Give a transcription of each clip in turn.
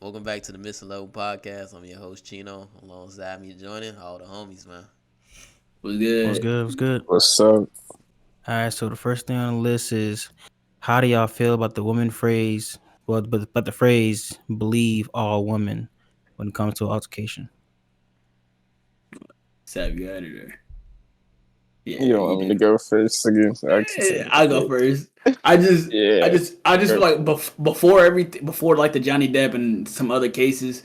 Welcome back to the Missing Level Podcast. I'm your host Chino. Alongside me joining all the homies, man. Was What's good. good? What's good? What's up? All right. So the first thing on the list is, how do y'all feel about the woman phrase? Well, but the phrase "believe all women" when it comes to altercation. Sab, you had it there. Yeah, You don't you want me to did. go first again? I can say I'll go it. first. I just, I Yeah, just, I just go feel like for it. before everything, before like the Johnny Depp and some other cases,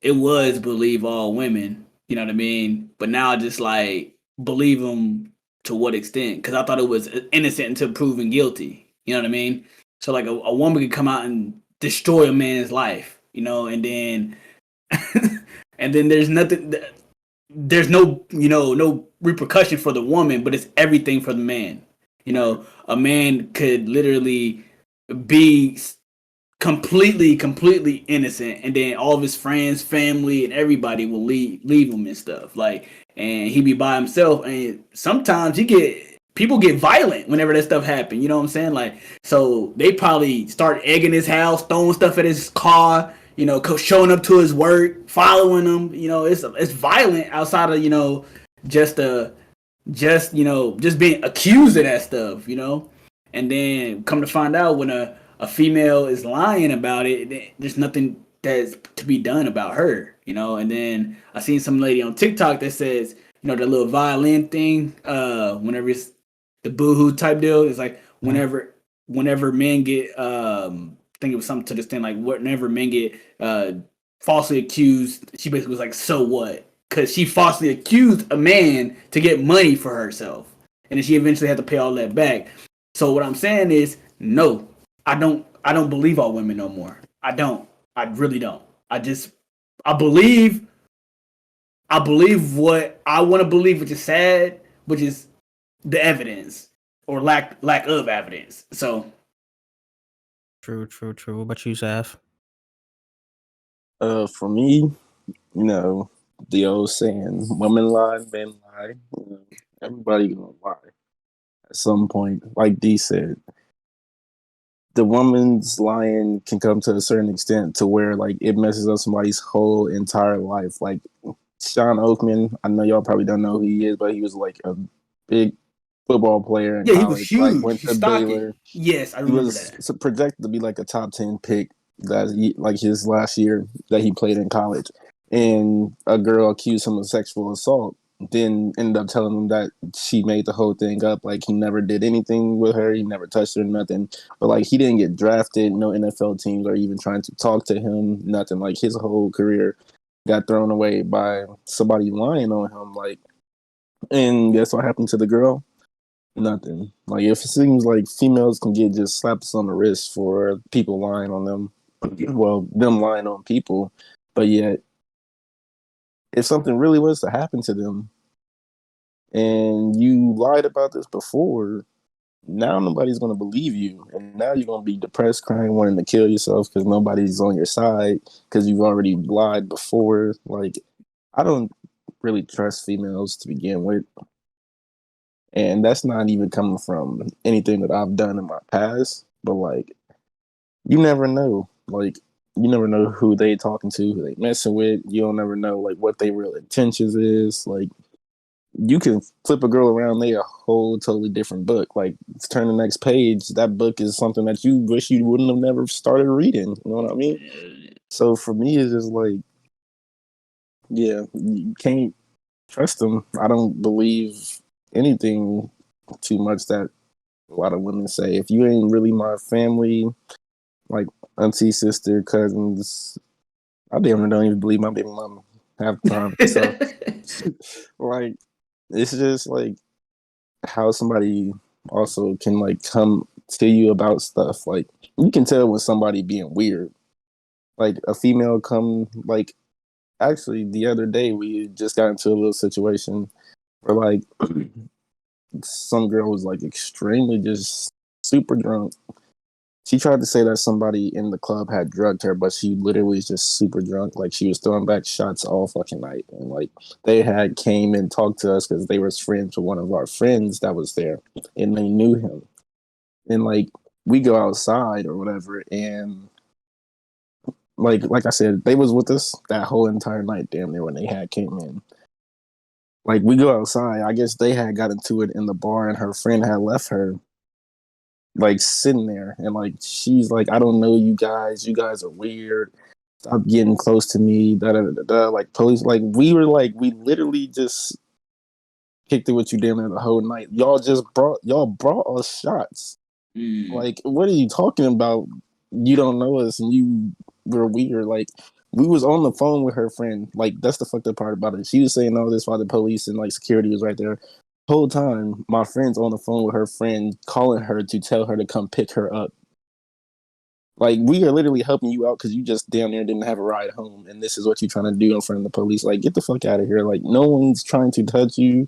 it was believe all women. You know what I mean? But now I just like believe them to what extent? Because I thought it was innocent until proven guilty. You know what I mean? So like a woman could come out and destroy a man's life, and then and then there's nothing. There's no no repercussion for the woman, but it's everything for the man. A man could literally be completely innocent, and then all of his friends, family, and everybody will leave him and stuff. Like, and he be by himself, and sometimes people get violent whenever that stuff happen. You know what I'm saying? Like, so they probably start egging his house, throwing stuff at his car. Showing up to his work, following him. It's violent outside of just just being accused of that stuff. And then come to find out when a female is lying about it, there's nothing that's to be done about her. And then I seen some lady on TikTok that says, the little violin thing, whenever it's the boohoo type deal, it's like Mhm. whenever men get I think it was something to this thing like whenever men get falsely accused, she basically was like, so what? Because she falsely accused a man to get money for herself, and then she eventually had to pay all that back. So what I'm saying is, no, I don't believe all women no more. I don't. I really don't. I believe I believe what I want to believe, which is sad, which is the evidence or lack of evidence. So True, true, true. What about you, Saf? For me, the old saying, women lie, men lie. Everybody gonna lie at some point. Like D said, the woman's lying can come to a certain extent to where like it messes up somebody's whole entire life. Like Sean Oakman, I know y'all probably don't know who he is, but he was like a big football player in yeah, he was college. Like huge. went He's to stocky. Baylor. Yes, I He remember was that. projected to be like a top 10 pick like his last year that he played in college. And a girl accused him of sexual assault. Then ended up telling him that she made the whole thing up. Like he never did anything with her. He never touched her, nothing. But like he didn't get drafted. No NFL teams are even trying to talk to him. Nothing. Like his whole career got thrown away by somebody lying on him. Like, and guess what happened to the girl? Nothing. Like if it seems like females can get just slaps on the wrist for people lying on them, well, them lying on people, but yet if something really was to happen to them and you lied about this before, now nobody's gonna believe you, and now you're gonna be depressed, crying, wanting to kill yourself because nobody's on your side because you've already lied before. Like I don't really trust females to begin with. And that's not even coming from anything that I've done in my past, but like you never know. Like you never know who they talking to, who they messing with. You don't never know like what their real intentions is. Like you can flip a girl around, they a whole totally different book. Like turn the next page, that book is something that you wish you wouldn't have never started reading. You know what I mean? So for me, it's just like, yeah, you can't trust them. I don't believe anything too much that a lot of women say. If you ain't really my family, like auntie, sister, cousins, I damn near don't even believe my baby mama half the time. So, like, it's just like how somebody also can like come to you about stuff. Like, you can tell when somebody being weird. Like a female come like actually the other day we just got into a little situation where like some girl was like extremely just super drunk. She tried to say that somebody in the club had drugged her, but she literally was just super drunk. Like she was throwing back shots all fucking night, and like they had came and talked to us because they was friends with one of our friends that was there, and they knew him. And like we go outside or whatever, and like I said, they was with us that whole entire night, damn near, when they had came in. Like, we go outside. I guess they had got into it in the bar, and her friend had left her, like, sitting there. And, like, she's like, I don't know you guys. You guys are weird. Stop getting close to me. Da da da da. Like, police. Like, we literally just kicked it with you damn near the whole night. Y'all brought us shots. Like, what are you talking about? You don't know us, and you were weird. Like, we was on the phone with her friend. Like, that's the fucked up part about it. She was saying all this while the police and like security was right there. Whole time, my friend's on the phone with her friend, calling her to tell her to come pick her up. Like, we are literally helping you out because you just damn near didn't have a ride home, and this is what you're trying to do in front of the police. Like, get the fuck out of here. Like, no one's trying to touch you.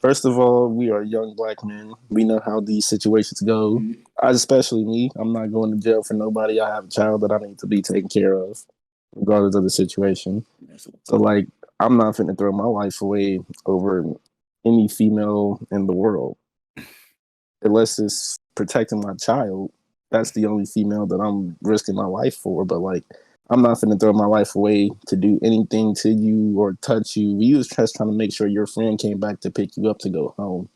First of all, we are young black men. We know how these situations go. Especially me. I'm not going to jail for nobody. I have a child that I need to be taken care of, regardless of the situation. So, like, I'm not finna throw my life away over any female in the world. Unless it's protecting my child. That's the only female that I'm risking my life for. But, like, I'm not finna throw my life away to do anything to you or touch you. We was just trying to make sure your friend came back to pick you up to go home.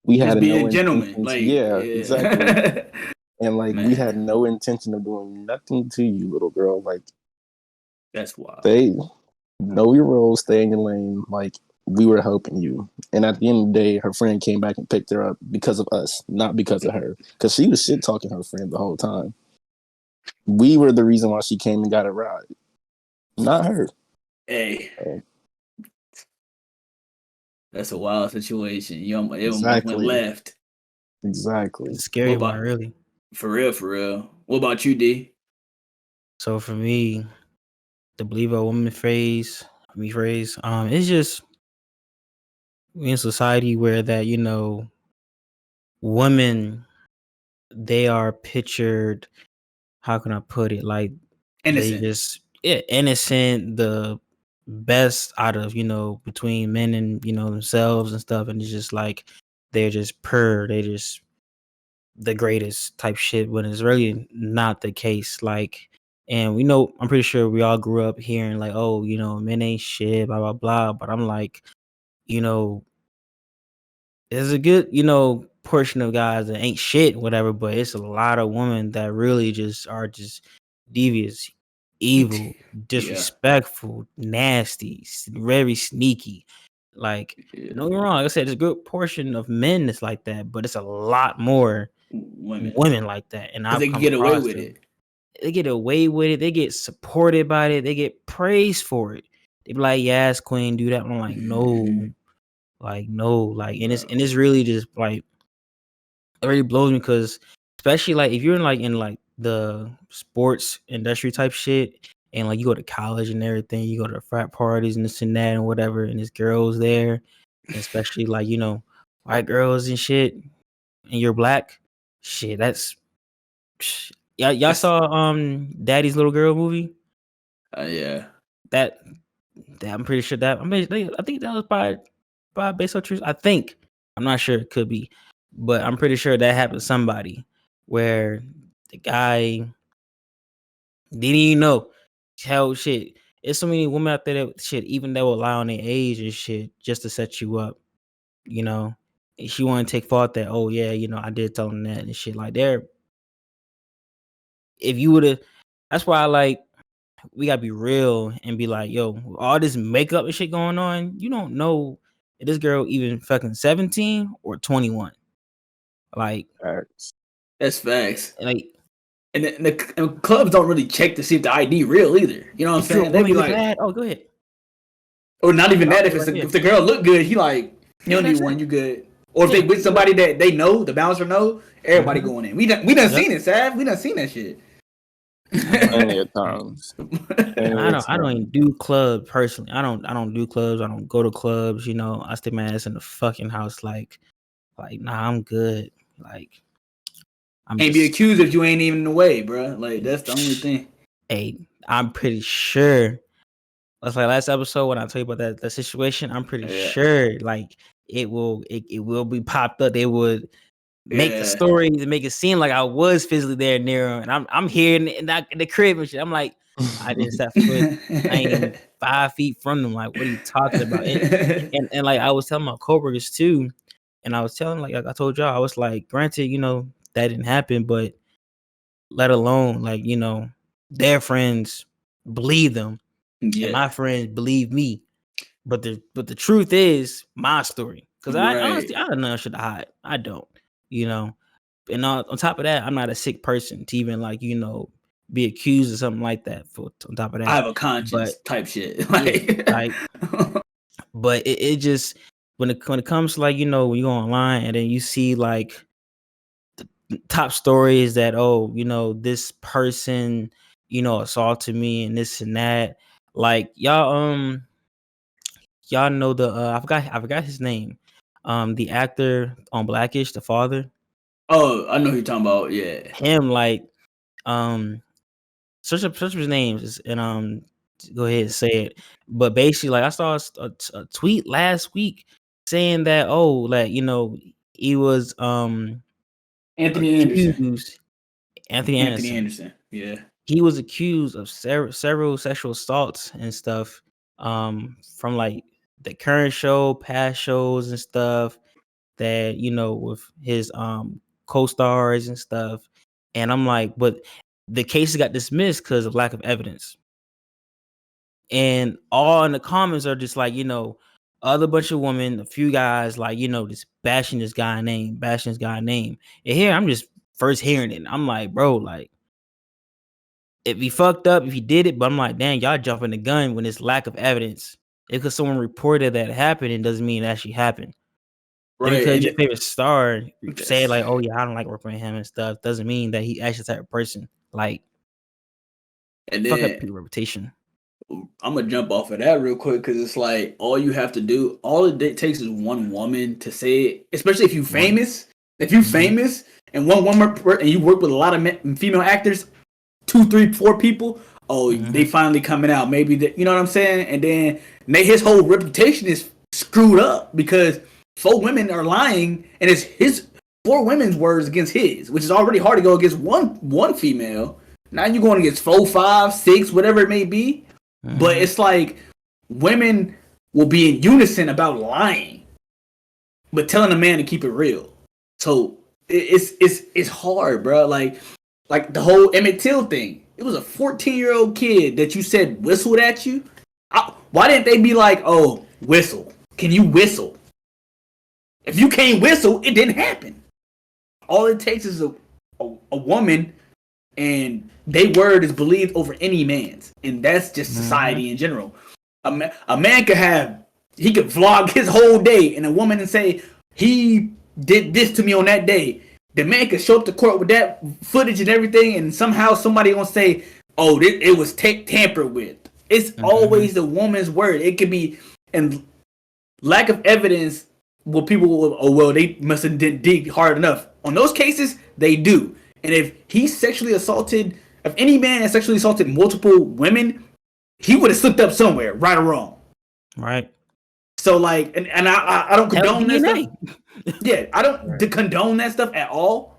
We Just had being no a gentleman. intention. Like, Yeah, exactly. And like, Man. we had no intention of doing nothing to you, little girl. Like, That's wild. they know your role, stay in your lane. Like, we were helping you. And at the end of the day, her friend came back and picked her up because of us, not because of her. Because she was shit talking her friend the whole time. We were the reason why she came and got a ride, not her. Hey. That's a wild situation. It almost Exactly. went left. Exactly. It's a scary one, really. For real. What about you, D? So for me, the believe a woman phrase, it's just we in society where that, you know, women, they are pictured, how can I put it? Like, they Innocent. just innocent, the best out of, you know, between men and, you know, themselves and stuff. And it's just like they're just they just the greatest type shit, when it's really not the case. Like, and we know, I'm pretty sure we all grew up hearing like, oh, you know, men ain't shit, blah blah blah. But I'm like, you know, there's a good, you know, portion of guys that ain't shit, whatever, but it's a lot of women that really just are just devious, evil, disrespectful, nasty, very sneaky. Like, don't get me wrong, like I said, there's a good portion of men that's like that, but it's a lot more women like that. And I've they come get away across with them. it. They get away with it. They get supported by it. They get praised for it. They be like, "Yes, queen, do that." I'm like, no. Like, no, like, and it's really just like, it really blows me, because especially like if you're in like the sports industry type shit, and like you go to college and everything, you go to frat parties and this and that and whatever, and there's girls there, and especially like, you know, white girls and shit, and you're black, shit, that's y'all saw Daddy's Little Girl movie? Yeah. That I'm pretty sure that, I think that was by based on truth. I think, I'm not sure, it could be, but I'm pretty sure that happened to somebody where the guy didn't even know. Hell, shit. There's so many women out there that shit, even that will lie on their age and shit just to set you up. You know, and she want to take fault that, oh yeah, you know, I did tell him that and shit. Like, there, if you would have, that's why I like, we gotta be real and be like, yo, all this makeup and shit going on, you don't know if this girl even fucking 17 or 21. Like, that's facts. Like, and the clubs don't really check to see if the ID real either. You know what I'm saying? They be like, bad, oh, go ahead. Or not even that. If the girl look good, he like, you don't need one, you good. Or if they with somebody that they know, the bouncer know, everybody going in. We done seen it, Sav. We done seen that shit. Plenty of times. I don't even do clubs personally. I don't do clubs. I don't go to clubs. You know, I stay my ass in the fucking house. Like, nah, I'm good. Like, Can't be accused if you ain't even in the way, bro. Like, that's the only thing. Hey, I'm pretty sure. That's like last episode when I told you about that situation. I'm pretty sure, like, it will be popped up. They would make the story to make it seem like I was physically there near him, and I'm here in the crib and shit. I'm like, I didn't set foot. I ain't even 5 feet from them. Like, what are you talking about? And like I was telling my coworkers too, and I was telling like I told y'all, I was like, granted, that didn't happen, but let alone like their friends believe them, and my Yeah, friends believe me. But the truth is my story, because I right. honestly I don't know shit to hide. I don't, you know. And on top of that, I'm not a sick person to even like be accused of something like that. On top of I that, have a conscience but type shit. yeah, Like, like, but it just when it comes to like when you go online and then you see like top stories that this person assaulted me and this and that, like y'all know the I forgot his name, the actor on Blackish, the father, oh, I know who you're talking about. Yeah. him, like, search up his names and go ahead and say it. But basically, like, I saw a tweet last week saying that like he was Anthony Anderson. accused, Anthony Anthony Anderson. Anderson. Yeah. He was accused of several sexual assaults and stuff, from like the current show, past shows and stuff, that with his co-stars and stuff. And I'm like, but the case got dismissed because of lack of evidence. And all in the comments are just like, other bunch of women, a few guys, like, just bashing this guy name, bashing this guy name. And here I'm just first hearing it. I'm like, bro, like, if he fucked up, if he did it, but I'm like, dang, y'all jumping the gun when there's lack of evidence. Because someone reported that it happened, it doesn't mean it actually happened. And Right. because And your favorite star said that's, like, oh yeah, I don't like working with him and stuff, doesn't mean that he actually the type of person. Like, and fuck up then people's reputation. I'm gonna jump off of that real quick because it's like all you have to do, all it takes is one woman to say it, especially if you One. famous. If you Mhm. famous and one woman and you work with a lot of female actors, 2, 3, 4 people, oh, they Mhm. finally coming out. Maybe that, you know what I'm saying? And then his whole reputation is screwed up because 4 women are lying, and it's his 4 women's words against his, which is already hard to go against one female. Now you're going against 4, 5, 6, whatever it may be. But Mhm. it's like women will be in unison about lying, but telling a man to keep it real. So it's hard, bro. Like the whole Emmett Till thing. It was a 14-year-old kid that you said whistled at you. Why didn't they be like, oh, whistle? Can you whistle? If you can't whistle, it didn't happen. All it takes is a woman, and their word is believed over any man's, and that's just Mhm. society in general. A man could he could vlog his whole day, and a woman and say he did this to me on that day. The man could show up to court with that footage and everything, and somehow somebody gonna say, "Oh, it was tampered with." It's Mhm. always the woman's word. It could be, and lack of evidence. Well, people will, oh well, they must have didn't dig hard enough. On those cases, they do. And if he sexually assaulted, if any man has sexually assaulted multiple women, he would have slipped up somewhere, right or wrong. Right. So like, and I don't Hell, condone that stuff. DNA. Yeah, I don't Right. condone that stuff at all.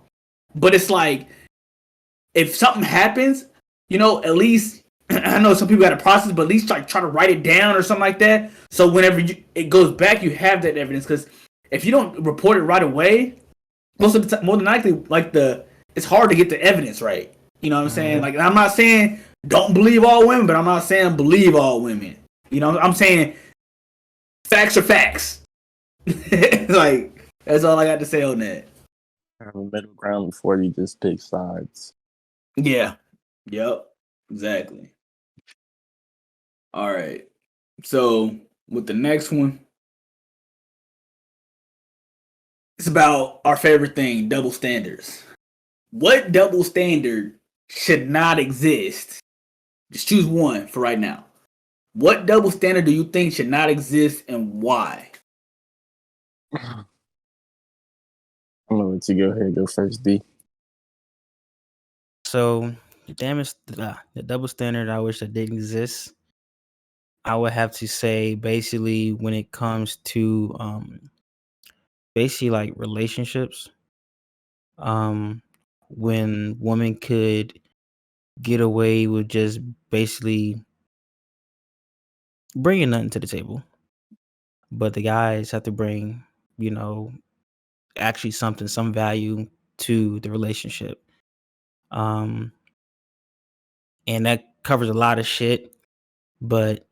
But it's like, if something happens, at least I know some people got a process, but at least like try to write it down or something like that. So whenever it goes back, you have that evidence. Because if you don't report it right away, most of the time, more than likely, like it's hard to get the evidence right. You know what I'm saying? Mhm. Like, I'm not saying don't believe all women, but I'm not saying believe all women. I'm saying facts are facts. Like, that's all I got to say on that. Have a middle ground before you just pick sides. Yeah. Yep. Exactly. All right. So with the next one, it's about our favorite thing, double standards. What double standard should not exist? Just choose one for right now. What double standard do you think should not exist and why? I'm gonna let you go ahead and go first, D. So the double standard I wish that didn't exist. I would have to say basically when it comes to basically like relationships, um when women could get away with just basically bringing nothing to the table, but the guys have to bring, you know, actually something, some value to the relationship. Um, and that covers a lot of shit, but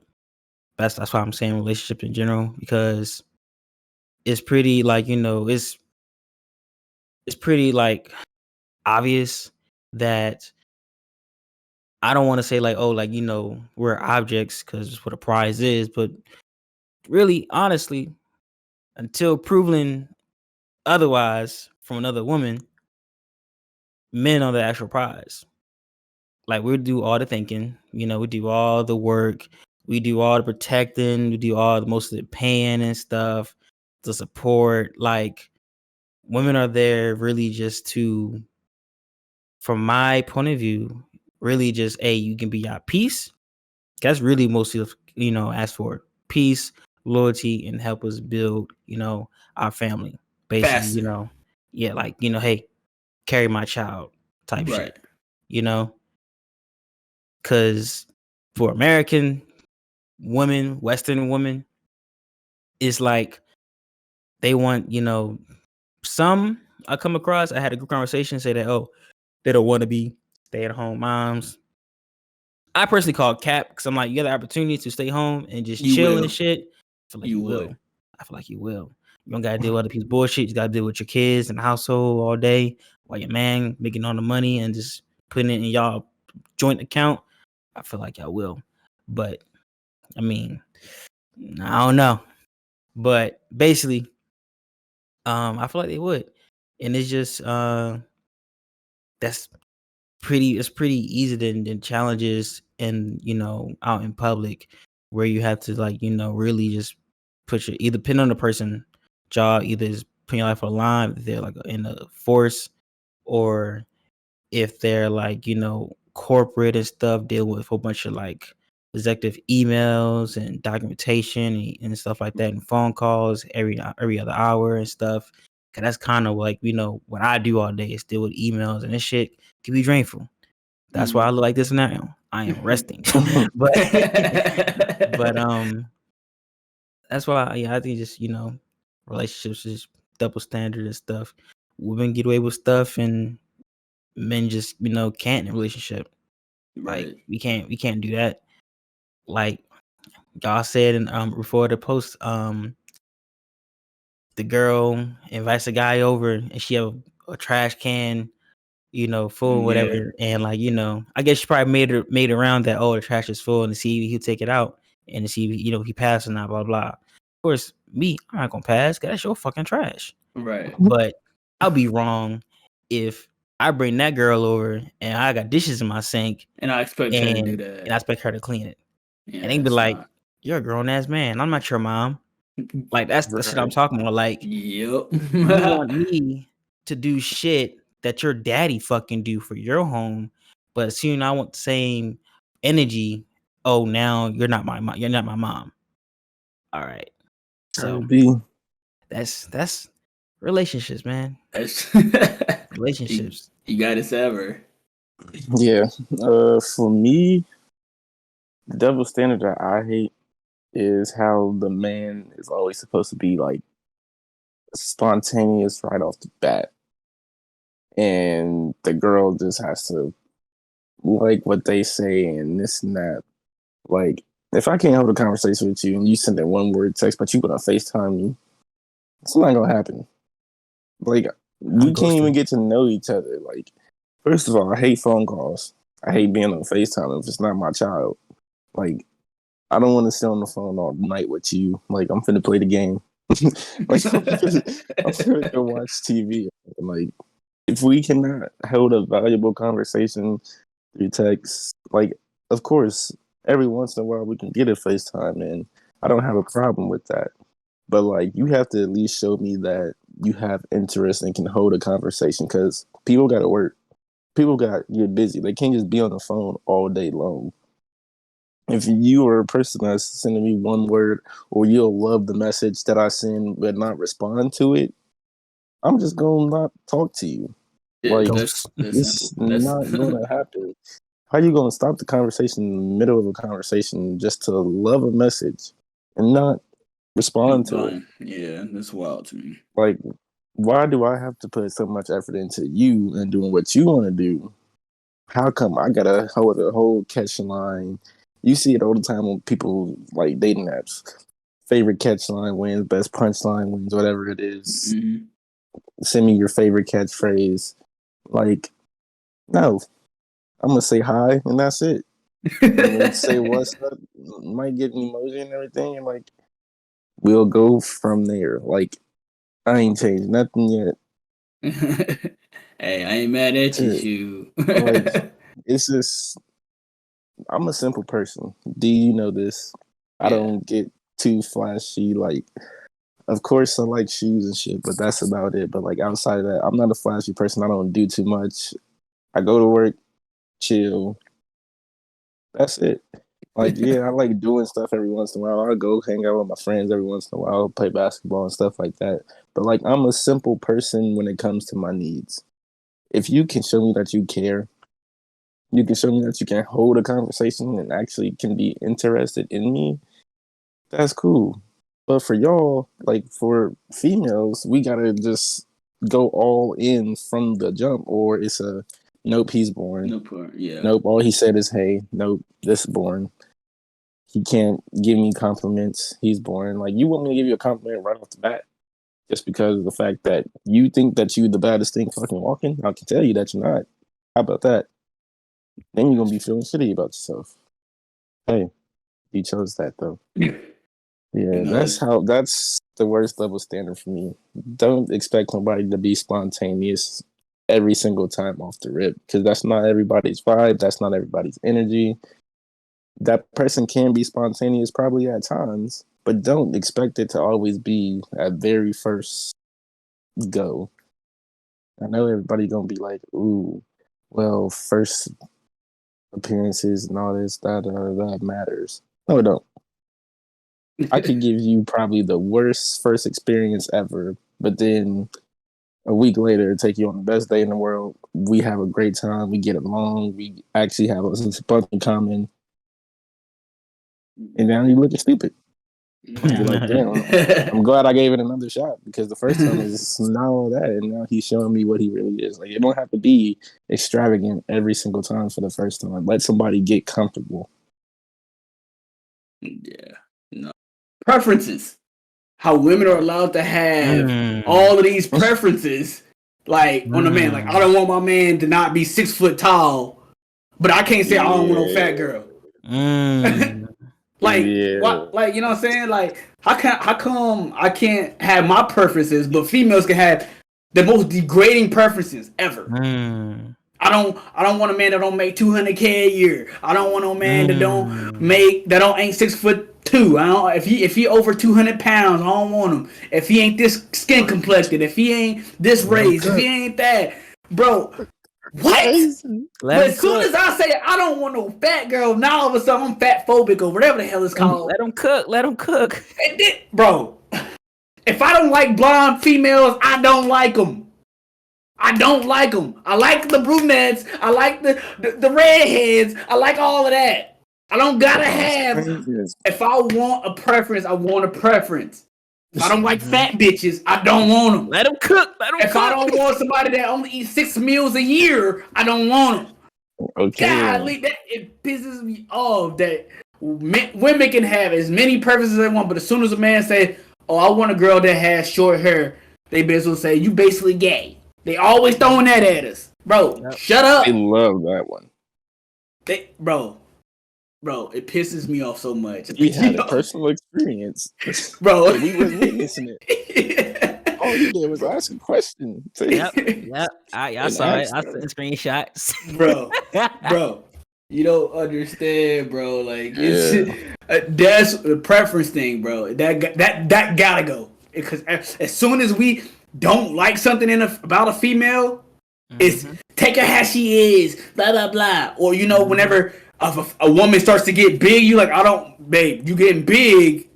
that's why I'm saying relationship in general, because it's pretty like, you know, it's pretty like obvious that I don't want to say like, oh, like, you know, we're objects because it's what a prize is, but really, honestly, until proven otherwise from another woman, men are the actual prize. Like, we do all the thinking, you know, we do all the work, we do all the protecting, we do all the most of the paying and stuff, the support. Like, women are there really just to, from my point of view, really just, hey, you can be at peace. That's really mostly, you know, ask for peace, loyalty, and help us build, you know, our family. Basically, you Faster. know, yeah, like, you know, hey, carry my child type Right. shit, you know, because for American women, Western women, it's like they want, you know, some I come across, I had a good conversation say that, oh, they don't want to be stay at home moms. I personally call it cap because I'm like, you got the opportunity to stay home and just You chill and will. shit. I feel like You you would. will. I feel like you will. You don't gotta deal with other people's bullshit. You gotta deal with your kids and the household all day while your man making all the money and just putting it in y'all joint account. I feel like y'all will. But I mean, I don't know. But basically, I feel like they would. And it's just that's it's pretty easy than challenges and, you know, out in public where you have to, like, you know, really just put your either pin on the person job, either is putting your life on the line if they're like in the force, or if they're like, you know, corporate and stuff, dealing with a whole bunch of like executive emails and documentation and stuff like that, and phone calls every other hour and stuff. Cause that's kind of like, you know, what I do all day is deal with emails, and this shit can be drainful. That's why I look like this now. I am resting. but but that's why, yeah, I think just, you know, relationships is double standard and stuff. Women get away with stuff and men just, you know, can't in a relationship. Like, Right. we can't do that. Like y'all said in before the post, the girl invites a guy over and she have a trash can, you know, full, Yeah. whatever. And like, you know, I guess she probably made it around that, oh, the trash is full, and to see if he'll take it out and to see if, you know, he passed or not, blah, blah. Of course, me, I'm not gonna pass, 'cause that's your fucking trash. Right. But I'll be wrong if I bring that girl over and I got dishes in my sink And I expect her to do that. and I expect her to clean it. Yeah, And they be that's like, not. you're a grown ass man. I'm not your mom. Like, that's the shit I'm Right. talking about. Like, Yep. you want me to do shit that your daddy fucking do for your home, but soon I want the same energy. Oh, now you're not my mom. You're not my mom. All right. So B. that's relationships, man. That's you, Relationships. you got to sever. Yeah. For me, the double standard that I hate is how the man is always supposed to be like spontaneous right off the bat, and the girl just has to like what they say and this and that. Like, if I can't have a conversation with you and you send a one word text, but you gonna FaceTime me, it's not gonna happen. Like, we I'm can't even ghosting. get to know each other. Like, first of all, I hate phone calls. I hate being on FaceTime if it's not my child. Like, I don't want to sit on the phone all night with you. Like, I'm finna play the game. Like, I'm finna go watch TV. Like, if we cannot hold a valuable conversation through text, like, of course, every once in a while we can get a FaceTime, and I don't have a problem with that. But like, you have to at least show me that you have interest and can hold a conversation, because people got to work. People got to get busy. They can't just be on the phone all day long. If you are a person that's sending me one word, or you'll love the message that I send but not respond to it, I'm just gonna not talk to you. Yeah, Like, that's Ghost. that's simple. it's That's not gonna happen. How you gonna stop the conversation in the middle of a conversation just to love a message and not respond to it? Yeah, that's wild to me. Like, why do I have to put so much effort into you and doing what you want to do? How come I gotta hold a whole catch line? You see it all the time on people like dating apps. Favorite catch line wins, best punchline wins, whatever it is. Mm-hmm. Send me your favorite catchphrase. Like, no, I'm gonna say hi and that's it. I'm gonna say what's up. Might get an emoji and everything, and like we'll go from there. Like, I ain't changed nothing yet. Hey, I ain't mad at you, shoot. Like, it's just, I'm a simple person. Do you know this? I don't get too flashy. Like, of course, I like shoes and shit, but that's about it. But like outside of that, I'm not a flashy person. I don't do too much. I go to work, chill. That's it. Like, yeah, I like doing stuff every once in a while. I go hang out with my friends every once in a while, play basketball and stuff like that. But like, I'm a simple person when it comes to my needs. If you can show me that you care, you can show me that you can hold a conversation and actually can be interested in me, that's cool. But for y'all, like for females, we gotta just go all in from the jump, or it's a nope, he's boring. Nope, all he said is hey. Nope, this is boring. He can't give me compliments. He's boring. Like, you want me to give you a compliment right off the bat just because of the fact that you think that you the baddest thing fucking walking? I can tell you that you're not. How about that? Then you're gonna be feeling shitty about yourself. Hey, you chose that though. Yeah, that's the worst level standard for me. Don't expect nobody to be spontaneous every single time off the rip, because that's not everybody's vibe. That's not everybody's energy. That person can be spontaneous probably at times, but don't expect it to always be at very first go. I know everybody gonna be like, ooh, well, first appearances and all this, that matters. No, it don't. I could give you probably the worst first experience ever, but then a week later, take you on the best day in the world. We have a great time. We get along. We actually have a bunch in common. And now you looking stupid. You're like, damn, I'm glad I gave it another shot, because the first time is not all that, and now he's showing me what he really is. Like, it don't have to be extravagant every single time for the first time. Let somebody get comfortable. Yeah. No. Preferences. How women are allowed to have all of these preferences. Like, on a man. Like, I don't want my man to not be 6 foot tall, but I can't say I don't want no fat girl. Like, what? Like, you know what I'm saying? Like, how come I can't have my preferences, but females can have the most degrading preferences ever? I don't want a man that don't make $200K a year. I don't want no man that ain't 6'2". I don't, if he over 200 pounds, I don't want him. If he ain't this skin complexion, if he ain't this race, if he ain't that, bro. What? But as soon as I say I don't want no fat girl, now all of a sudden I'm fat phobic or whatever the hell it's called. Let them cook. Bro, if I don't like blonde females, I don't like them. I don't like them. I like the brunettes. I like the redheads. I like all of that. I don't gotta have. If I want a preference, I want a preference. If I don't like fat bitches, I don't want them. Let them cook. If I don't want somebody that only eats 6 meals a year, I don't want them. Okay. Golly, it pisses me off that women can have as many preferences as they want, but as soon as a man says, "Oh, I want a girl that has short hair," they basically say, "You basically gay." They always throwing that at us, bro. Shut up. They love that one. Bro, it pisses me off so much. We had a personal experience, bro. We was witnessing it. All you did was ask a question. Yep. I saw it. I sent screenshots, bro. You don't understand, bro. Like, that's the preference thing, bro. That gotta go, because as soon as we don't like something about a female, it's take her how she is, blah blah blah. Or whenever a woman starts to get big, you like, I don't, babe, you getting big,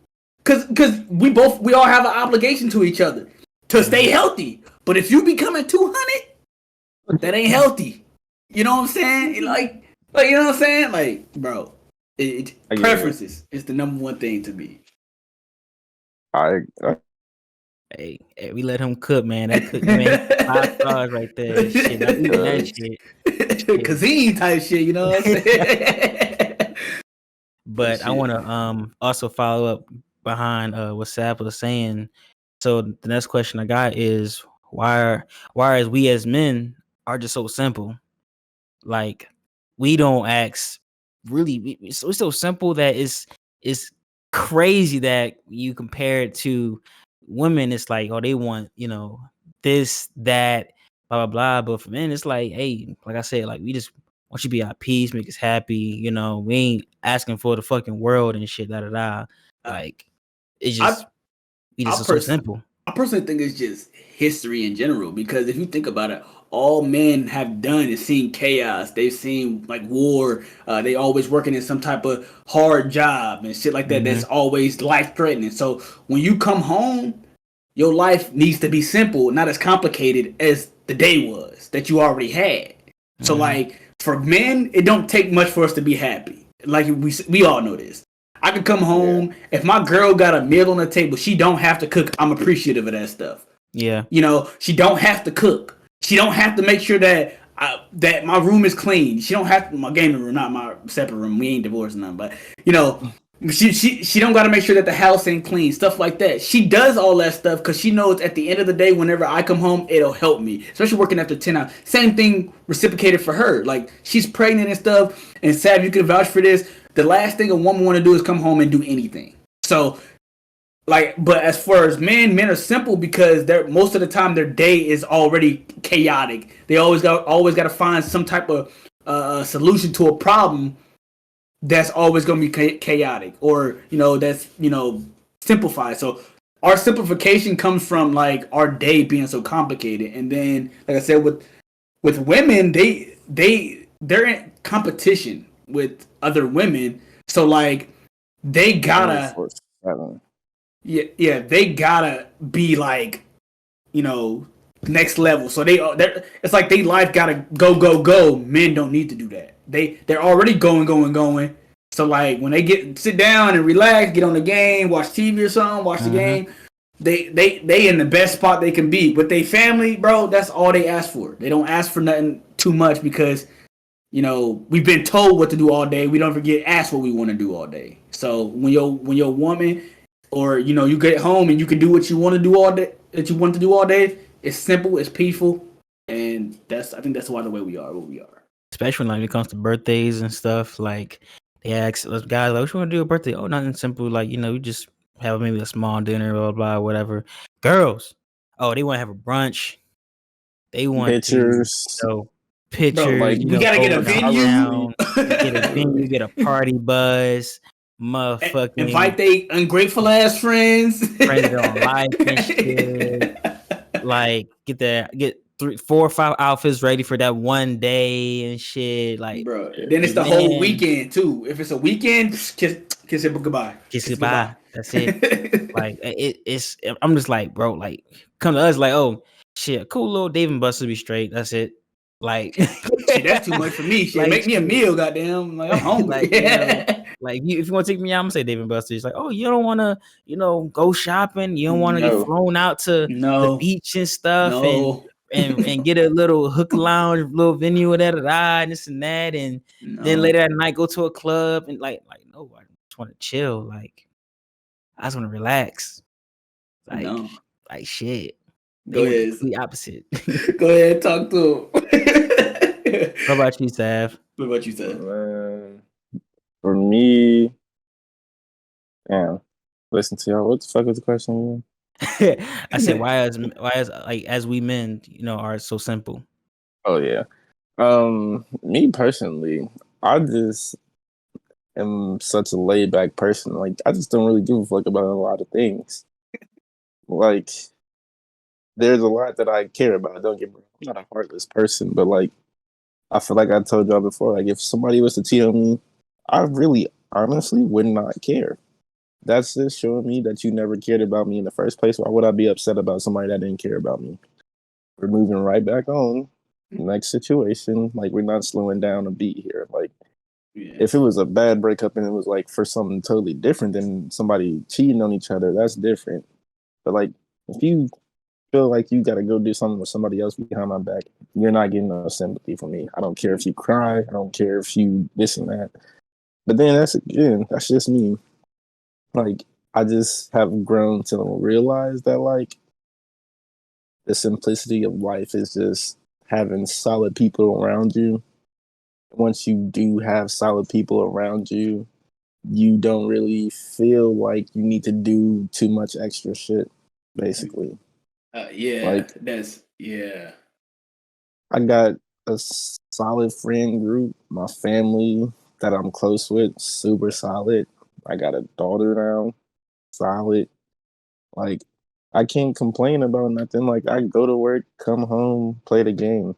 cause we all have an obligation to each other to stay healthy. But if you becoming 200, that ain't healthy. You know what I'm saying? Like Like, you know what I'm saying? Like, bro, I get it. preferences is the number one thing to me. I Hey, we let him cook, man. That cook, man, 5 stars right there. Shit, I'm eating that shit. Cuisine type shit, you know what I'm saying? But I want to also follow up behind what Sab was saying. So the next question I got is why is we as men are just so simple? Like we don't ask really. It's so simple that it's crazy that you compare it to women. It's like, oh, they want, this, that, blah blah blah. But for men, it's like, hey, like I said, like we just want you to be at peace, make us happy. We ain't asking for the fucking world and shit. Da da da. Like it's just we just are so simple. I personally think it's just history in general, because if you think about it, all men have done is seen chaos. They've seen like war. They always working in some type of hard job and shit like that. That's always life threatening. So when you come home, your life needs to be simple, not as complicated as the day was that you already had. So like for men, it don't take much for us to be happy. Like we all know this. I can come home, if my girl got a meal on the table, she don't have to cook. I'm appreciative of that stuff. Yeah. She don't have to cook. She don't have to make sure that that my room is clean. She don't have to, my gaming room, not my separate room. We ain't divorced or nothing, but she don't got to make sure that the house ain't clean, stuff like that. She does all that stuff because she knows at the end of the day, whenever I come home, it'll help me, especially working after 10 hours. Same thing reciprocated for her. Like she's pregnant and stuff. And Sav, you can vouch for this. The last thing a woman want to do is come home and do anything. So, but as far as men are simple because they're most of the time their day is already chaotic. They always got to find some type of solution to a problem that's always going to be chaotic, or that's simplified. So our simplification comes from like our day being so complicated, and then like I said, with women, they're in competition with other women, so like they gotta they gotta be like next level. So it's like they life gotta go. Men don't need to do that. They're already going. So like when they sit down and relax, get on the game, watch TV or something, watch the game, they in the best spot they can be with their family, bro. That's all they ask for. They don't ask for nothing too much because we've been told what to do all day. We don't forget ask what we want to do all day. So when your woman or you get home and you can do what you want to do all day, that you want to do all day, it's simple, it's peaceful, and I think that's why the way we are what we are. Especially when it comes to birthdays and stuff, like they ask us guys, like, what you want to do a birthday? Oh, nothing simple, like we just have maybe a small dinner, blah blah, whatever. Girls, oh, they want to have a brunch. They want pictures. Pictures. Bro, like, we gotta get a venue. Get a party buzz. Motherfucking invite they ungrateful ass friends. Friends on life and shit. Like get 3, 4, or 5 outfits ready for that one day and shit. Like, bro, then it's the whole weekend too. If it's a weekend, kiss it goodbye. Kiss it goodbye. That's it. Like it's. I'm just like, bro. Like, come to us. Like, oh shit, a cool little Dave and Buster's be straight. That's it. Like, shit, that's too much for me. Shit, like, make me a meal, goddamn. Like, I'm hungry. Like if you want to take me out, I'm gonna say Dave and Buster's. Like, oh, you don't want to, go shopping. You don't want to get flown out to the beach and stuff, and get a little hook lounge, little venue, whatever, and this and that, and then later at night go to a club and like no, I just want to chill. Like, I just want to relax. Like, like shit. Go ahead. The opposite. Go ahead, talk to him. What about you, Sav? What about you, Sav? For me, damn. Listen to y'all. What the fuck was the question again? I said, why is like as we men, are so simple? Oh yeah. Me personally, I just am such a laid back person. Like, I just don't really give a fuck about a lot of things. Like, there's a lot that I care about. Don't get me wrong. I'm not a heartless person, but like, I feel like I told y'all before, like if somebody was to cheat on me, I really honestly would not care. That's just showing me that you never cared about me in the first place. Why would I be upset about somebody that didn't care about me? We're moving right back on. Next situation. Like, we're not slowing down a beat here. Like, If it was a bad breakup and it was like for something totally different than somebody cheating on each other, that's different. But like, if you feel like you got to go do something with somebody else behind my back, you're not getting no sympathy from me. I don't care if you cry. I don't care if you this and that. But then that's just me. Like, I just have grown to realize that like the simplicity of life is just having solid people around you. Once you do have solid people around you, you don't really feel like you need to do too much extra shit, basically. Like, I got a solid friend group, my family that I'm close with, super solid. I got a daughter now, solid. Like, I can't complain about nothing. Like, I go to work, come home, play the game.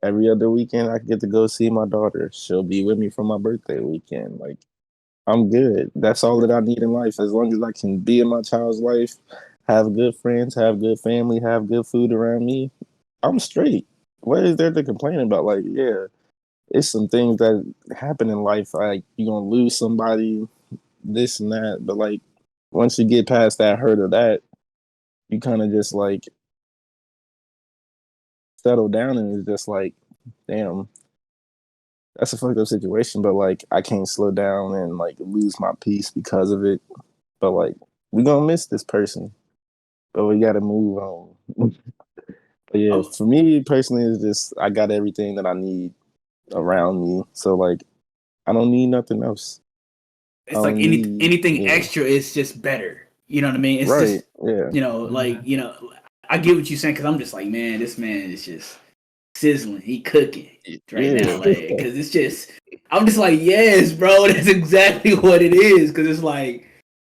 Every other weekend, I get to go see my daughter. She'll be with me for my birthday weekend. Like, I'm good. That's all that I need in life. As long as I can be in my child's life, have good friends, have good family, have good food around me, I'm straight. What is there to complain about? Like, yeah, it's some things that happen in life. Like, you're going to lose somebody, this and that. But, like, once you get past that hurt of that, you kind of just, like, settle down and it's just like, damn, that's a fucked up situation. But, like, I can't slow down and, like, lose my peace because of it. But, like, we're going to miss this person. But we got to move on. But, yeah, for me personally, it's just I got everything that I need around me. So, like, I don't need nothing else. It's like anything extra is just better. You know what I mean? It's just, like, I get what you're saying because I'm just like, man, this man is just sizzling. He cooking right now. Like, because it's just, I'm just like, yes, bro, that's exactly what it is. Because it's like,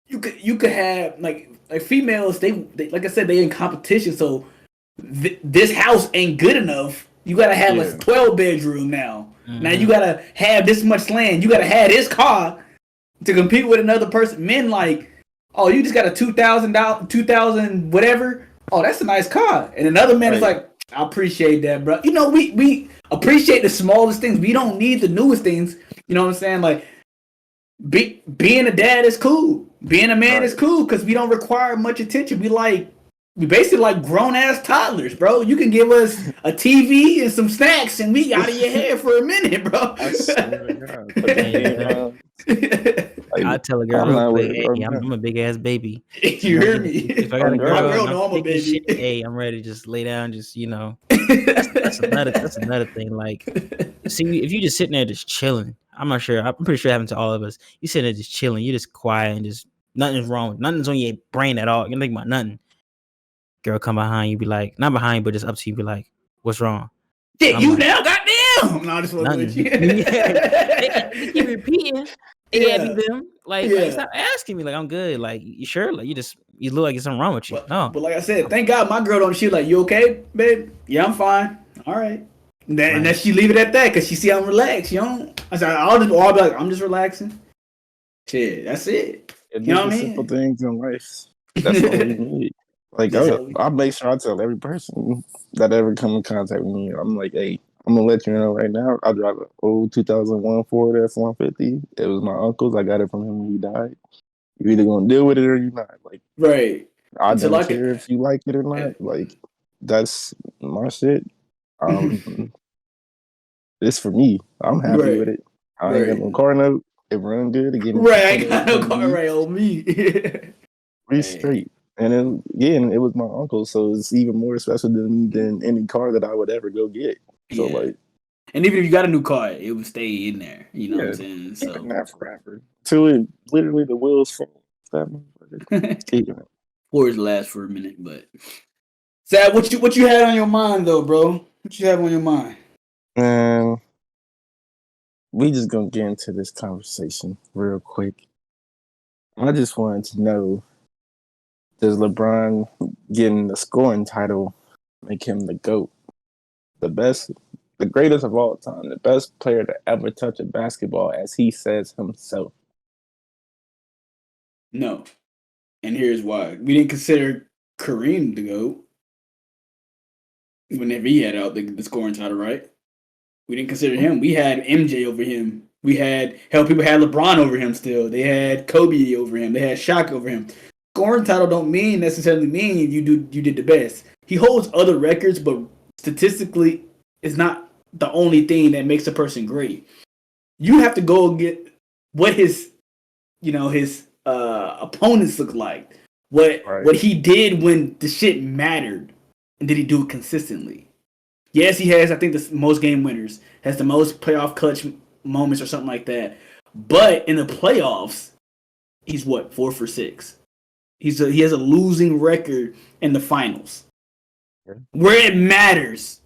you could have, like females, they like I said, they in competition. So this house ain't good enough. You gotta have a 12 bedroom now. Mm-hmm. Now you gotta have this much land. You gotta have this car to compete with another person. Men like, oh, you just got a $2,000 whatever. Oh, that's a nice car. And another man is like, I appreciate that, bro. You know, we appreciate the smallest things. We don't need the newest things. You know what I'm saying? Like, being a dad is cool. Being a man is cool because we don't require much attention. We basically like grown ass toddlers, bro. You can give us a TV and some snacks, and we out of your hair for a minute, bro. I swear to God. I tell a girl real quick, hey, I'm a big ass baby. You hear me? If I got a girl, I'm a baby. Shit, hey, I'm ready to just lay down, just That's another thing. Like, see, if you just sitting there just chilling, I'm pretty sure it happened to all of us. You sitting there just chilling, you just quiet and just nothing's wrong, nothing's on your brain at all. You don't think about nothing. Girl come behind you, be like, not behind you, but just up to you, be like, what's wrong? Yeah, you like, now, goddamn. No, I just want to you. They keep repeating. Them. Like, stop asking me. Like, I'm good. Like, you sure? Like, you look like there's something wrong with you. But like I said, thank God my girl don't shoot. Like, you okay, babe? Yeah, I'm fine. All right. And then she leave it at that because she see I'm relaxed. You know, I'll be like, I'm just relaxing. Shit, that's it. You know what I mean? Simple things in life. That's all we need. Like, I make sure I tell every person that ever come in contact with me, I'm like, hey, I'm going to let you know right now, I drive an old 2001 Ford F-150. It was my uncle's. I got it from him when he died. You're either going to deal with it or you're not. Like, I don't care if you like it or not. Like, that's my shit. It's for me. I'm happy with it. I ain't got no car note. It run good. Again, I ain't got no car right on me. We straight. And then, again, it was my uncle, so it's even more special to me than any car that I would ever go get. So, like, and even if you got a new car, it would stay in there. You know what I'm saying? So not forever. Till it literally the wheels fall. Or it lasts for a minute, but Sad, what you had on your mind though, bro? What you have on your mind? Man, we just gonna get into this conversation real quick. I just wanted to know, does LeBron getting the scoring title make him the GOAT? The best, the greatest of all time, the best player to ever touch a basketball, as he says himself. No. And here's why. We didn't consider Kareem the GOAT whenever he had out the scoring title, right? We didn't consider him. We had MJ over him People had LeBron over him still. They had Kobe over him. They had Shaq over him. Scoring title don't necessarily mean you did the best. He holds other records, but statistically, it's not the only thing that makes a person great. You have to go get what his opponents look like. What he did when the shit mattered, and did he do it consistently? Yes, he has, I think, the most game winners, has the most playoff clutch moments or something like that. But in the playoffs, he's 4 for 6. He has a losing record in the finals, where it matters.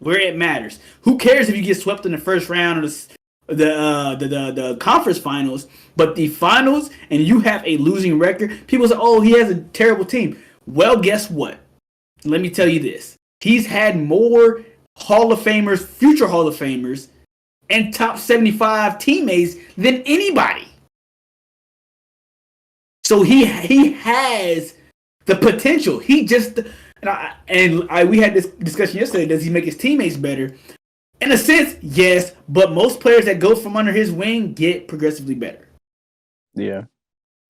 Who cares if you get swept in the first round of the conference finals? But the finals, and you have a losing record. People say, "Oh, he has a terrible team." Well, guess what? Let me tell you this: he's had more Hall of Famers, future Hall of Famers, and top 75 teammates than anybody. So he has the potential. He just we had this discussion yesterday. Does he make his teammates better? In a sense, yes. But most players that go from under his wing get progressively better. Yeah,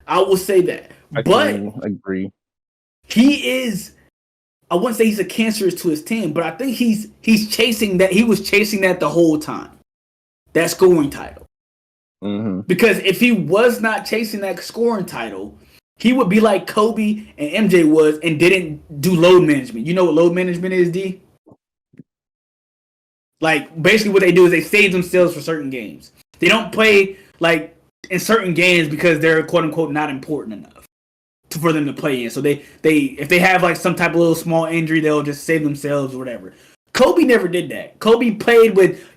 I will say that. I can agree. He is. I wouldn't say he's a cancerous to his team, but I think he's chasing that. He was chasing that the whole time. That scoring title. Mm-hmm. Because if he was not chasing that scoring title, he would be like Kobe and MJ was and didn't do load management. You know what load management is, D? Like, basically what they do is they save themselves for certain games. They don't play, like, in certain games because they're, quote-unquote, not important enough for them to play in. So if they have, like, some type of little small injury, they'll just save themselves or whatever. Kobe never did that. Kobe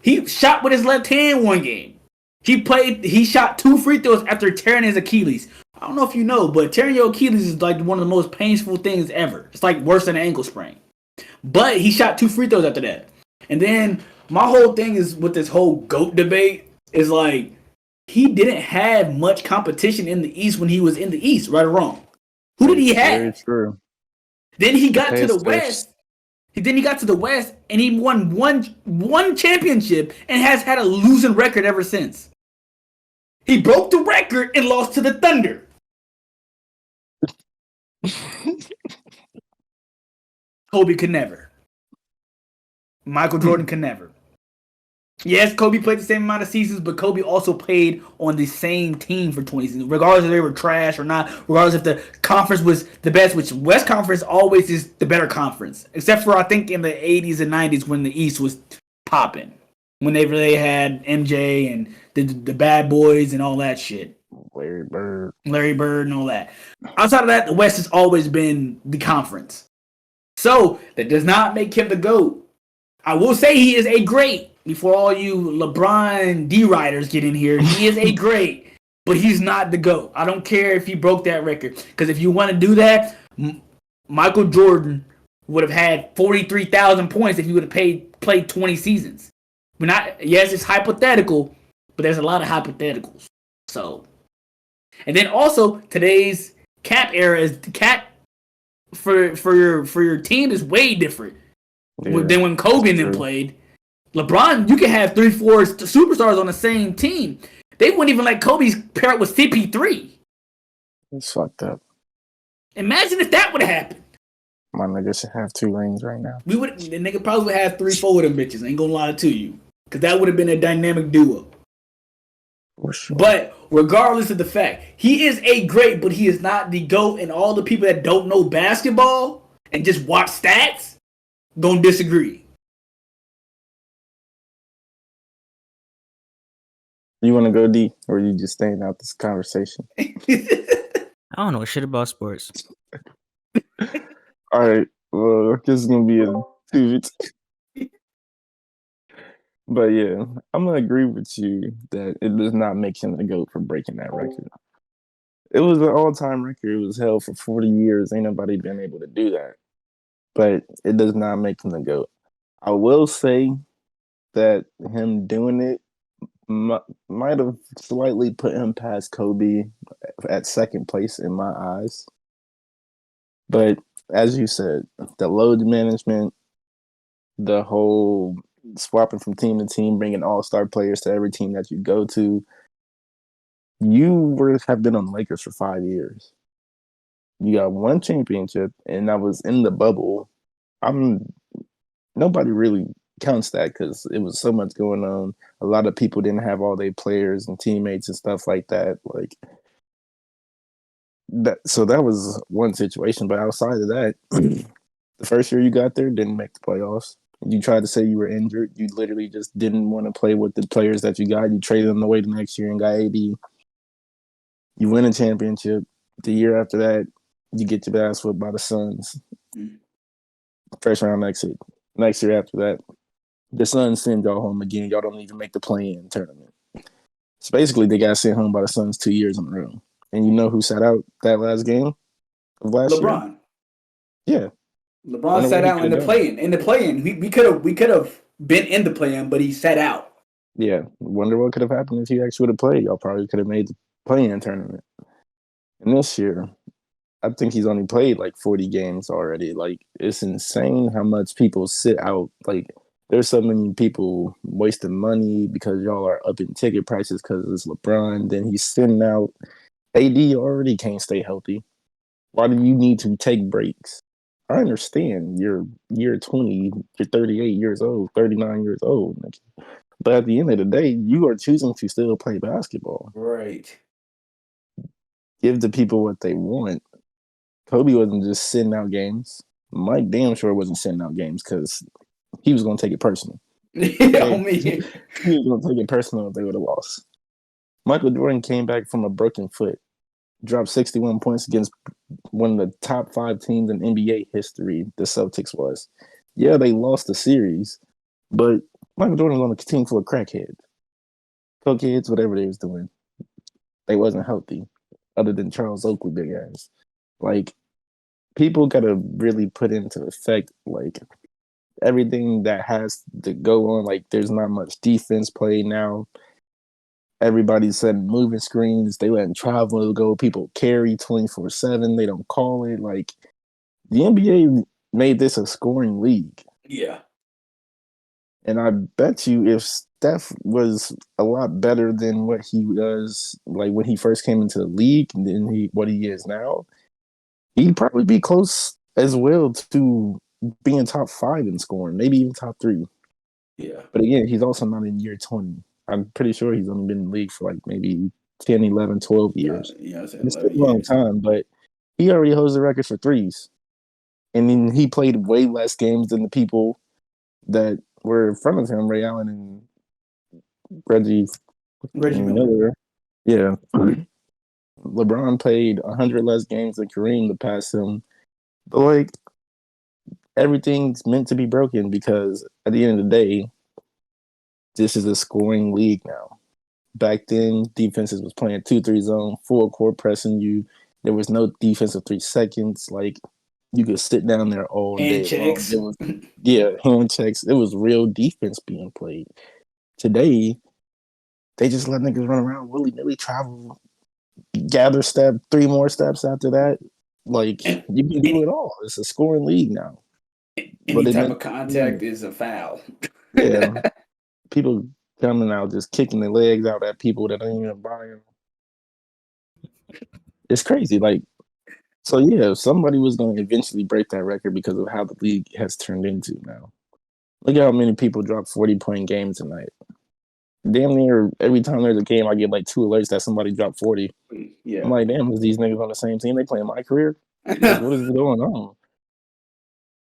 he shot with his left hand one game. He shot 2 free throws after tearing his Achilles. I don't know if you know, but tearing your Achilles is like one of the most painful things ever. It's like worse than an ankle sprain. But he shot 2 free throws after that. And then my whole thing is with this whole GOAT debate is like, he didn't have much competition in the East when he was in the East, right or wrong. Who did he have? Very true. Then he got to the West. Then he got to the West and he won one championship and has had a losing record ever since. He broke the record and lost to the Thunder. Kobe could never. Michael Jordan could never. Yes, Kobe played the same amount of seasons, but Kobe also played on the same team for 20 seasons, regardless if they were trash or not, regardless if the conference was the best, which West Conference always is the better conference, except for, I think, in the 80s and 90s when the East was popping, when they really had MJ and the Bad Boys and all that shit. Larry Bird and all that. Outside of that, the West has always been the conference. So, that does not make him the GOAT. I will say he is a great. Before all you LeBron D-Riders get in here, he is a great, but he's not the GOAT. I don't care if he broke that record. Because if you want to do that, Michael Jordan would have had 43,000 points if he would have played 20 seasons. Yes, it's hypothetical, but there's a lot of hypotheticals. So, and then also today's cap era is cap for your team is way different than when Kobe and them played. LeBron, you can have 3-4 superstars on the same team. They wouldn't even let Kobe pair up with CP3. It's fucked up. Imagine if that would have happened. My nigga should have 2 rings right now. The nigga probably would have 3-4 of them bitches. Ain't gonna lie to you. Because that would have been a dynamic duo. For sure. But regardless of the fact, he is a great, but he is not the GOAT. And all the people that don't know basketball and just watch stats gonna disagree. You want to go D, or you just staying out this conversation? I don't know shit about sports. All right, well, this is gonna be a 2v2. But yeah, I'm gonna agree with you that it does not make him the GOAT for breaking that record. It was an all-time record. It was held for 40 years. Ain't nobody been able to do that. But it does not make him the GOAT. I will say that him doing it might have slightly put him past Kobe at second place in my eyes. But as you said, the load management, the whole swapping from team to team, bringing all-star players to every team that you go to. You have been on the Lakers for 5 years. You got one championship, and that was in the bubble. Nobody really counts that because it was so much going on. A lot of people didn't have all their players and teammates and stuff like that. Like that, so that was one situation. But outside of that, the first year you got there, didn't make the playoffs. You tried to say you were injured. You literally just didn't want to play with the players that you got. You traded them away the next year and got AD. You win a championship. The year after that, you get your ass whooped by the Suns. First round exit. Next year after that, the Suns send y'all home again. Y'all don't even make the play-in tournament. So basically, they got sent home by the Suns 2 years in a row. And you know who sat out that last game of last LeBron. year? Yeah. LeBron sat out in the play-in. In the play-in, we could have been in the play-in, but he sat out. Yeah. Wonder what could have happened if he actually would have played. Y'all probably could have made the play-in tournament. And this year, I think he's only played like 40 games already. Like, it's insane how much people sit out. Like, there's so many people wasting money because y'all are upping ticket prices because it's LeBron. Then he's sitting out. AD already can't stay healthy. Why do you need to take breaks? I understand you're 20, you're 38 years old, 39 years old. But at the end of the day, you are choosing to still play basketball. Right. Give the people what they want. Kobe wasn't just sitting out games. Mike damn sure wasn't sitting out games because he was going to take it personal. He was going to take it personal if they would have lost. Michael Jordan came back from a broken foot, dropped 61 points against one of the top 5 teams in NBA history, the Celtics was. Yeah, they lost the series, but Michael Jordan was on a team full of crackheads, cokeheads, whatever they was doing. They wasn't healthy, other than Charles Oakley, big ass. Like, people got to really put into effect, like, everything that has to go on. Like, there's not much defense played now. Everybody's setting moving screens. They letting travel go. People carry 24/7. They don't call it. Like, the NBA made this a scoring league. Yeah. And I bet you if Steph was a lot better than what he was, like, when he first came into the league and then what he is now, he'd probably be close as well to being top 5 in scoring, maybe even top 3. Yeah. But again, he's also not in year 20. I'm pretty sure he's only been in the league for like maybe 10, 11, 12 years. Yeah, I said it's a long time, but he already holds the record for threes. And then he played way less games than the people that were in front of him, Ray Allen and Reggie Miller. Yeah. LeBron played 100 less games than Kareem to pass him. But, like, everything's meant to be broken because at the end of the day, this is a scoring league now. Back then, defenses was playing 2-3 zone, full court pressing you. There was no defense of 3 seconds. Like, you could sit down there all day. Hand checks. Hand checks. It was real defense being played. Today, they just let niggas run around willy-nilly, travel, gather step, 3 more steps after that. Like, you can do it all. It's a scoring league now. Any type of contact is a foul. Yeah. People coming out just kicking their legs out at people that ain't even buying. It's crazy. Like, so yeah, somebody was going to eventually break that record because of how the league has turned into now. Look at how many people dropped 40-point games tonight. Damn near every time there's a game, I get like 2 alerts that somebody dropped 40. Yeah. I'm like, damn, is these niggas on the same team? They playing my career? Like, what is going on?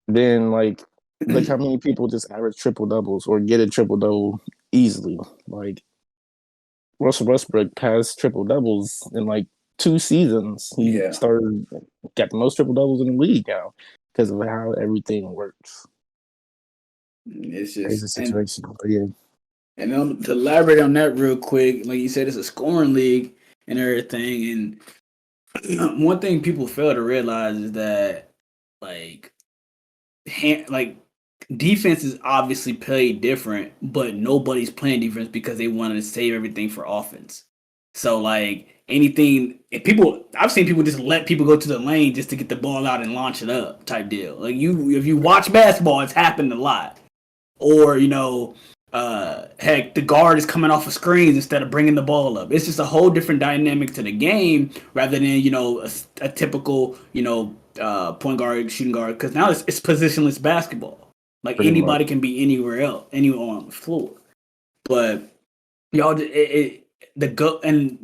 Then, like, look how many people just average triple doubles or get a triple double easily. Like, Russell Westbrook passed triple doubles in like 2 seasons. He got the most triple doubles in the league now because of how everything works. It's just crazy situation, but yeah. And to elaborate on that real quick, like you said, it's a scoring league and everything. And one thing people fail to realize is that, like defenses obviously play different, but nobody's playing defense because they wanted to save everything for offense. So, like, I've seen people just let people go to the lane just to get the ball out and launch it up type deal. Like, if you watch basketball, it's happened a lot. or heck, the guard is coming off of screens instead of bringing the ball up. It's just a whole different dynamic to the game rather than a typical point guard, shooting guard. Because now it's positionless basketball. Like Pretty anybody much. can be anywhere else, anywhere on the floor. But y'all, the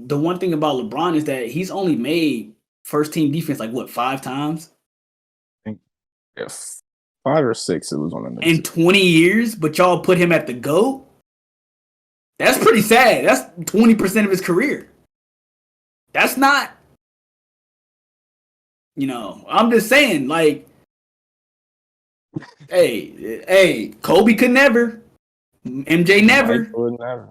one thing about LeBron is that he's only made first team defense like what 5 times I think if 5 or 6, it was on the next. in 20 years, but y'all put him at the GOAT. That's pretty sad. That's 20% of his career. That's not, I'm just saying, like, hey, Kobe could never, MJ never. Michael never.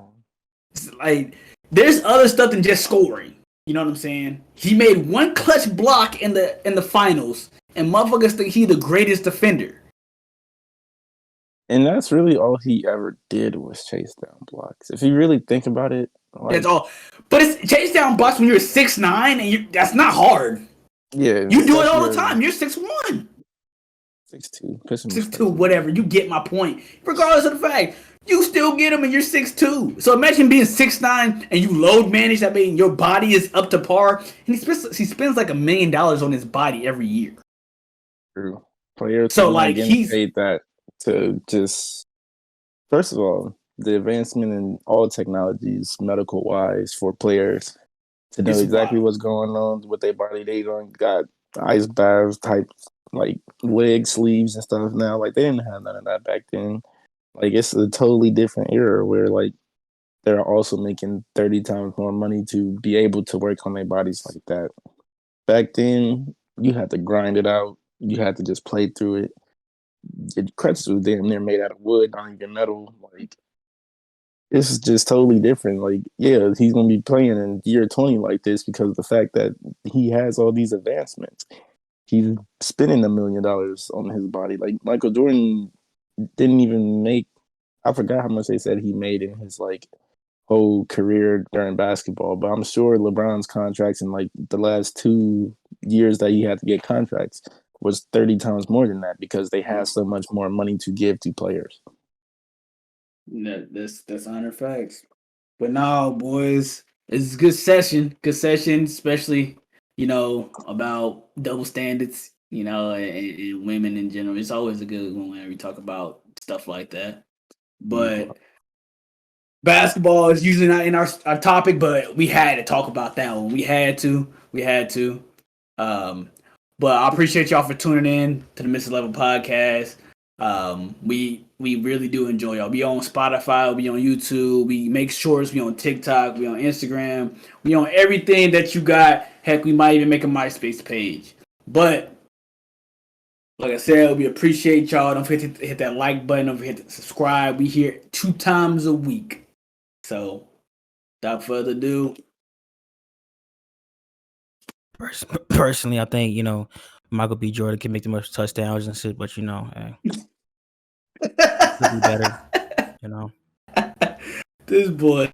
Like, there's other stuff than just scoring. You know what I'm saying? He made one clutch block in the finals, and motherfuckers think he's the greatest defender. And that's really all he ever did was chase down blocks. If you really think about it, like, That's all. But it's chase down blocks when you're 6'9", and that's not hard. yeah, You do it all the time. You're 6'1". 6'2", 6'2", whatever. You get my point. Regardless of the fact, you still get him and you're 6'2". So imagine being 6'9" and you load manage. That means your body is up to par. And he spends like $1 million on his body every year. True. Players So, are like, getting he's- paid that to just, first of all, the advancement in all technologies, medical wise, for players to know It's exactly wild. what's going on with their body. They got ice baths type, like leg sleeves and stuff now. Like, they didn't have none of that back then. Like, it's a totally different era where, like, they're also making 30 times more money to be able to work on their bodies like that. Back then, you had to grind it out. You had to just play through it. Your crutches was damn near made out of wood, not even metal. Like, this is just totally different. Like, yeah, he's gonna be playing in year 20 like this because of the fact that he has all these advancements. He's spending $1 million on his body. Like, Michael Jordan didn't even make, I forgot how much they said he made in his like whole career during basketball, but I'm sure LeBron's contracts in like the last 2 years that he had to get contracts was 30 times more than that because they had so much more money to give to players. That's 100 facts. But no, boys, it's a good session. Good session, especially about double standards. And women in general. It's always a good one whenever we talk about stuff like that. But basketball is usually not in our topic, but we had to talk about that one. We had to. But I appreciate y'all for tuning in to the Mr. Level podcast. We really do enjoy y'all. We on Spotify, we on YouTube, we make shorts, we on TikTok, we on Instagram, we on everything that you got. Heck, we might even make a MySpace page. But like I said, we appreciate y'all. Don't forget to hit that like button. Don't forget to subscribe. We here 2 times a week. So, without further ado, Personally, I think Michael B. Jordan can make the most touchdowns and shit, but hey, could be better. This boy.